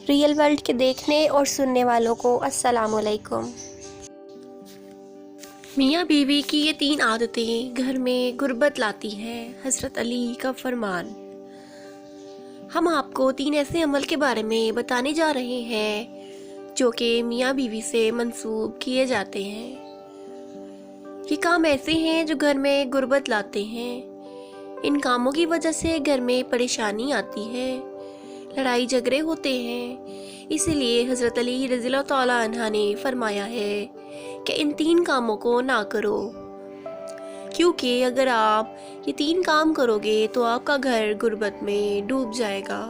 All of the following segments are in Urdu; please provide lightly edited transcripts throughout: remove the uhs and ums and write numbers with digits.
ریئل ورلڈ کے دیکھنے اور سننے والوں کو السلام علیکم۔ میاں بیوی کی یہ 3 عادتیں گھر میں غربت لاتی ہیں، حضرت علی کا فرمان۔ ہم آپ کو 3 ایسے عمل کے بارے میں بتانے جا رہے ہیں جو کہ میاں بیوی سے منسوب کیے جاتے ہیں۔ یہ کام ایسے ہیں جو گھر میں غربت لاتے ہیں۔ ان کاموں کی وجہ سے گھر میں پریشانی آتی ہے، لڑائی جھگڑے ہوتے ہیں۔ اسی لیے حضرت علی رضی اللہ تعالیٰ عنہ نے فرمایا ہے کہ ان 3 کاموں کو نہ کرو، کیونکہ اگر آپ یہ 3 کام کرو گے تو آپ کا گھر غربت میں ڈوب جائے گا۔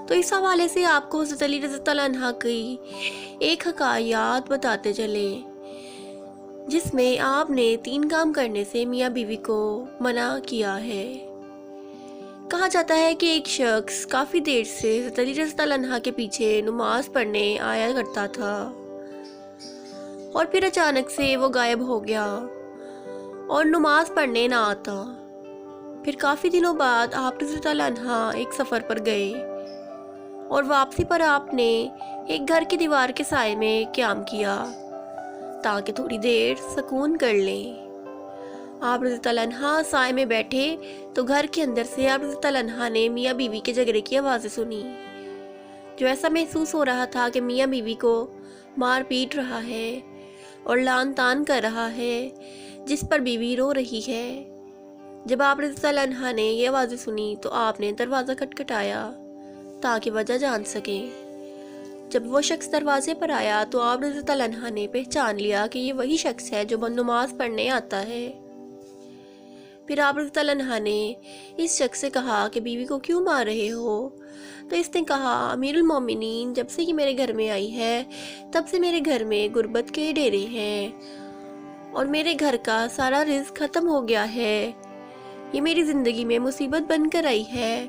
تو اس حوالے سے آپ کو حضرت علی رضی اللہ عنہ کی ایک حکایات بتاتے چلے جس میں آپ نے 3 کام کرنے سے میاں بیوی کو منع کیا ہے۔ کہا جاتا ہے کہ ایک شخص کافی دیر سے حضرت علی رضی اللہ عنہ کے پیچھے نماز پڑھنے آیا کرتا تھا، اور پھر اچانک سے وہ غائب ہو گیا اور نماز پڑھنے نہ آتا۔ پھر کافی دنوں بعد آپ رضی اللہ عنہ ایک سفر پر گئے اور واپسی پر آپ نے ایک گھر کی دیوار کے سائے میں قیام کیا تاکہ تھوڑی دیر سکون کر لیں۔ آپ رضی اللہ عنہ سائے میں بیٹھے تو گھر کے اندر سے آپ رضی اللہ عنہ نے میاں بیوی کے جھگڑے کی آوازیں سنی، جو ایسا محسوس ہو رہا تھا کہ میاں بیوی کو مار پیٹ رہا ہے اور لعن طعن کر رہا ہے، جس پر بیوی رو رہی ہے۔ جب آپ رضی اللہ عنہ نے یہ آوازیں سنی تو آپ نے دروازہ کھٹکھٹایا تاکہ وجہ جان سکیں۔ جب وہ شخص دروازے پر آیا تو آپ رضی اللہ عنہ نے پہچان لیا کہ یہ وہی شخص ہے جو نماز پڑھنے آتا ہے۔ پھر آپ رضی اللہ عنہ نے اس شخص سے کہا کہ بیوی کو کیوں مار رہے ہو؟ تو اس نے کہا، امیر المومنین، جب سے یہ میرے گھر میں آئی ہے تب سے میرے گھر میں غربت کے ڈیرے ہیں اور میرے گھر کا سارا رزق ختم ہو گیا ہے۔ یہ میری زندگی میں مصیبت بن کر آئی ہے،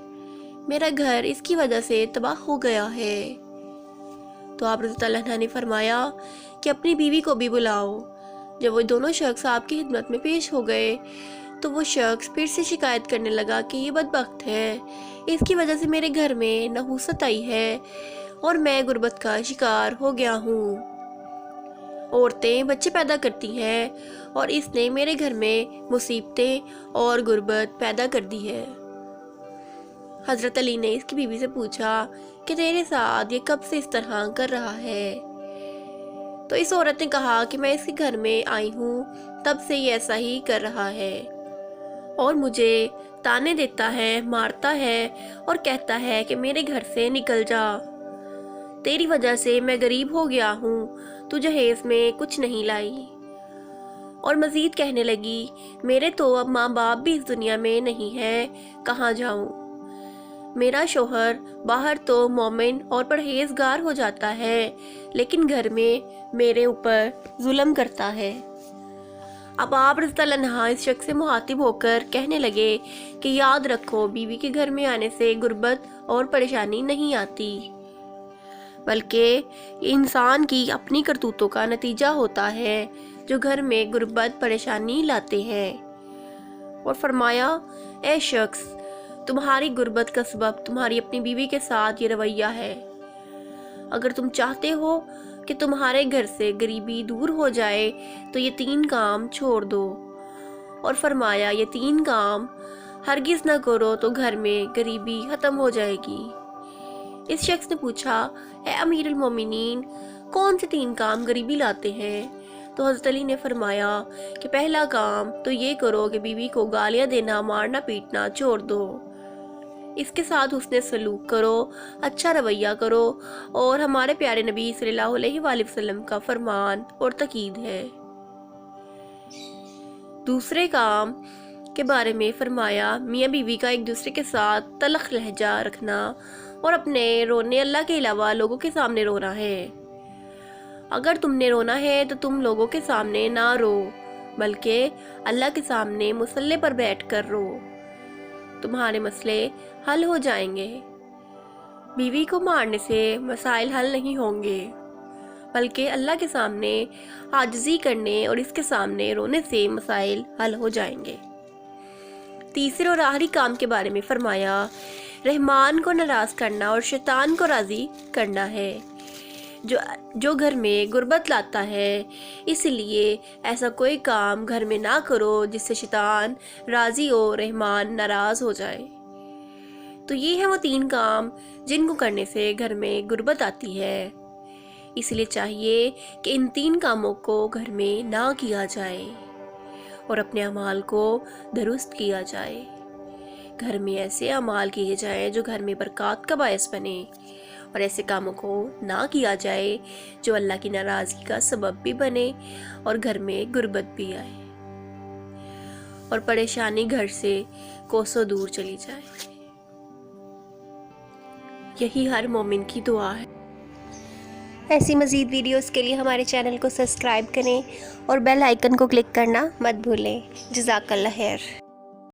میرا گھر اس کی وجہ سے تباہ ہو گیا ہے۔ تو آپ رضی اللہ عنہ نے فرمایا کہ اپنی بیوی کو بھی بلاؤ۔ جب وہ دونوں شخص آپ کی خدمت میں پیش ہو گئے تو وہ شخص پھر سے شکایت کرنے لگا کہ یہ بدبخت ہے، اس کی وجہ سے میرے گھر میں نحوست آئی ہے اور میں غربت کا شکار ہو گیا ہوں۔ عورتیں بچے پیدا کرتی ہیں اور اس نے میرے گھر میں مصیبتیں اور غربت پیدا کر دی ہے۔ حضرت علی نے اس کی بیوی سے پوچھا کہ تیرے ساتھ یہ کب سے اس طرح کر رہا ہے؟ تو اس عورت نے کہا کہ میں اس کے گھر میں آئی ہوں تب سے یہ ایسا ہی کر رہا ہے اور مجھے تانے دیتا ہے، مارتا ہے اور کہتا ہے کہ میرے گھر سے نکل جا، تیری وجہ سے میں غریب ہو گیا ہوں، تو جہیز میں کچھ نہیں لائی۔ اور مزید کہنے لگی، میرے تو اب ماں باپ بھی اس دنیا میں نہیں ہیں، کہاں جاؤں؟ میرا شوہر باہر تو مومن اور پرہیزگار ہو جاتا ہے، لیکن گھر میں میرے اوپر ظلم کرتا ہے۔ اب آپ رضی اللہ عنہ اس شخص سے مخاطب ہو کر کہنے لگے کہ یاد رکھو، بیوی کے گھر میں آنے سے غربت اور پریشانی نہیں آتی، بلکہ یہ انسان کی اپنی کرتوتوں کا نتیجہ ہوتا ہے جو گھر میں غربت پریشانی لاتے ہیں۔ اور فرمایا، اے شخص، تمہاری غربت کا سبب تمہاری اپنی بیوی کے ساتھ یہ رویہ ہے۔ اگر تم چاہتے ہو کہ تمہارے گھر سے غریبی دور ہو جائے تو یہ 3 کام چھوڑ دو۔ اور فرمایا، یہ 3 کام ہرگز نہ کرو تو گھر میں غریبی ختم ہو جائے گی۔ اس شخص نے پوچھا، اے امیر المومنین، کون سے 3 کام غریبی لاتے ہیں؟ تو حضرت علی نے فرمایا کہ پہلا کام تو یہ کرو کہ بیوی کو گالیاں دینا، مارنا پیٹنا چھوڑ دو، اس کے ساتھ حسن سلوک کرو، اچھا رویہ کرو، اور ہمارے پیارے نبی صلی اللہ علیہ وآلہ وسلم کا فرمان اور تاکید ہے۔ دوسرے کام کے بارے میں فرمایا، میاں بیوی کا ایک دوسرے کے ساتھ تلخ لہجہ رکھنا اور اپنے رونے اللہ کے علاوہ لوگوں کے سامنے رونا ہے۔ اگر تم نے رونا ہے تو تم لوگوں کے سامنے نہ رو، بلکہ اللہ کے سامنے مصلی پر بیٹھ کر رو، تمہارے مسئلے حل ہو جائیں گے۔ بیوی کو مارنے سے مسائل حل نہیں ہوں گے، بلکہ اللہ کے سامنے عاجزی کرنے اور اس کے سامنے رونے سے مسائل حل ہو جائیں گے۔ تیسرے اور آخری کام کے بارے میں فرمایا رحمان کو ناراض کرنا اور شیطان کو راضی کرنا ہے، جو گھر میں غربت لاتا ہے۔ اس لیے ایسا کوئی کام گھر میں نہ کرو جس سے شیطان راضی اور رحمان ناراض ہو جائے۔ تو یہ ہیں وہ 3 کام جن کو کرنے سے گھر میں غربت آتی ہے۔ اس لیے چاہیے کہ ان 3 کاموں کو گھر میں نہ کیا جائے اور اپنے اعمال کو درست کیا جائے۔ گھر میں ایسے اعمال کیے جائیں جو گھر میں برکات کا باعث بنے، اور ایسے کاموں کو نہ کیا جائے جو اللہ کی ناراضگی کا سبب بھی بنے اور گھر میں غربت بھی آئے اور پریشانی گھر سے کوسوں دور چلی جائے۔ یہی ہر مومن کی دعا ہے۔ ایسی مزید ویڈیوز کے لیے ہمارے چینل کو سبسکرائب کریں اور بیل آئیکن کو کلک کرنا مت بھولیں۔ جزاک اللہ خیر۔